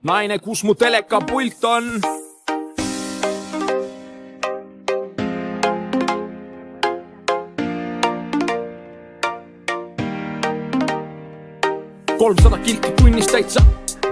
naine, kus mu telekapult on? $300 kilki tunnis täitsa,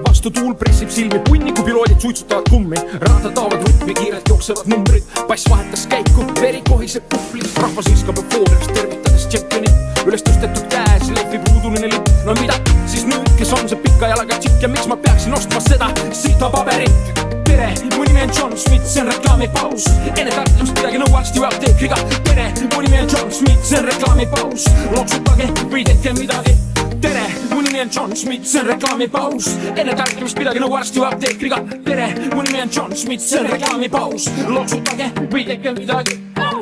vastu tuul pressib silmi punni, kui piloodid suitsutavad kummi. Raadad taavad rütmi, kiirelt jooksevad numbrid, pass vahetas käiku, veri kohiseb kuplis. Rahvas viskab eufooriast tervitades tšempionit, üles tõstetud käes lehvib ruuduline lipp. No mida, siis nüüd, kes on see pika jalaga tšikk ja miks ma peaksin ostma seda sita paberit? Tere, mu nimi on John Smith, see on reklaamipaus. Enne tartlemist midagi nõu arsti või apteekriga. Tere, mu nimi on John Smith, see on reklaamipaus. Loksutage või tehke midagi. Tere, mu nimi on John Smith, see on reklaamipaus. Enne tartlemist midagi nõu arsti või apteekriga. Tere, mu nimi on John Smith, see on reklaamipaus. Loksutage või tehke midagi.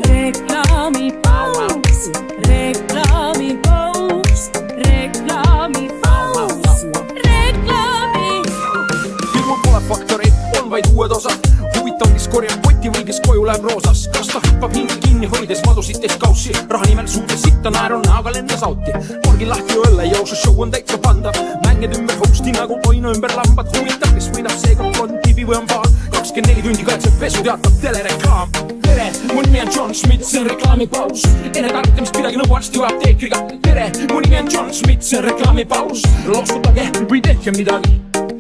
Reklaamipaus, reklaamipaus, reklaamipaus, reklaami. Filmul pole faktoreid, on vaid uued osad. Huvitav, kes korjab poti või kes koju läheb roosas. Kas ta hüppab hingi kinni, hoides madusid teist kaussi. Raha nimel suudes sitta naeru näoga lendas auti. Orgi lahti õlle, jooksu show on täitsa pandav. Mänged ümber hosti nagu oina ümber lambad. Huvitav, kes võidab seega front tibi või on faal. 24 tundi kaitseb pesu, teatab telereklaam. Tere, mu nimi on John Smith, see on reklaamipaus. Enne tarvitamist midagi nõu arsti või apteekriga. Tere, mu nimi on John Smith, see on reklaamipaus. Loksutage või tehke midagi.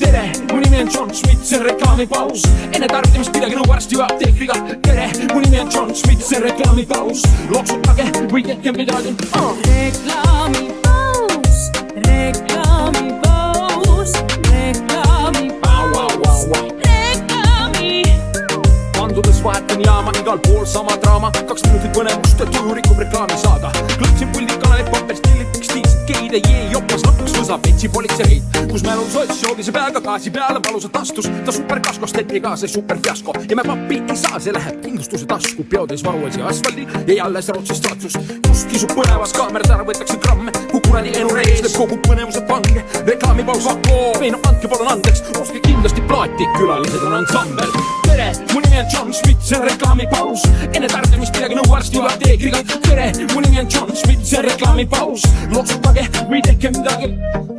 Tere, mu nimi on John Smith, see on reklaamipaus. Enne tarvitamist midagi nõu arsti või apteekriga. Tere, mu nimi on John Smith, see on reklaamipaus. Loksutage või tehke midagi. Reklaamipaus, reklaamipaus, reklaamipaus, reklaami. Vandudes vahetan jaama, igal pool sama draama. 2 minutit põnevust, et tuju rikub reklaamisaaga. Klõpsin puldid kanalid, paperist, tellid, tekstiilsed geide. Jee, joppas lõpuks võsab vetsi politseid. Kus mälul sots joogise peaga gaasi peale valusalt astus. Ta superkaskost eti ka see superfiasko. Ja me pappi ei saa, see läheb kindlustuse tasku. Peodes varuasi asfaldi ja alles rotsist ratsus. Kust kisub põnevas kaamerad ära, võetakse gramme. Kukurani enu reesleb kogu põnevuse pange. Reklaamipaus vakoo, või no andke palun andeks. Ostke kindlasti plaati, külalised on ansambel. Tere, mu nimi on John Smith, see on reklaamipaus. Enne tarvitamist midagi nõu arsti või apteekriga. Tere, mu nimi on John Smith, see on reklaamipaus. Loksutage või tehke midagi.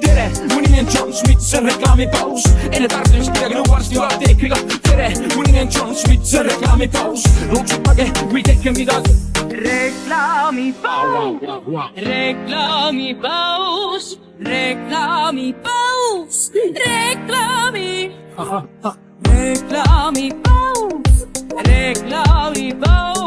Tere, mu nimi on John Smith, see on reklaamipaus. Enne tarvitamist midagi nõu arsti või apteekriga. Tere, mu nimi on John Smith, see on reklaamipaus. Loksutage või tehke midagi. Reklaamipaus, reklaamipaus, reklaamipaus, reklaami. Reklaamipaus, reklaamipaus.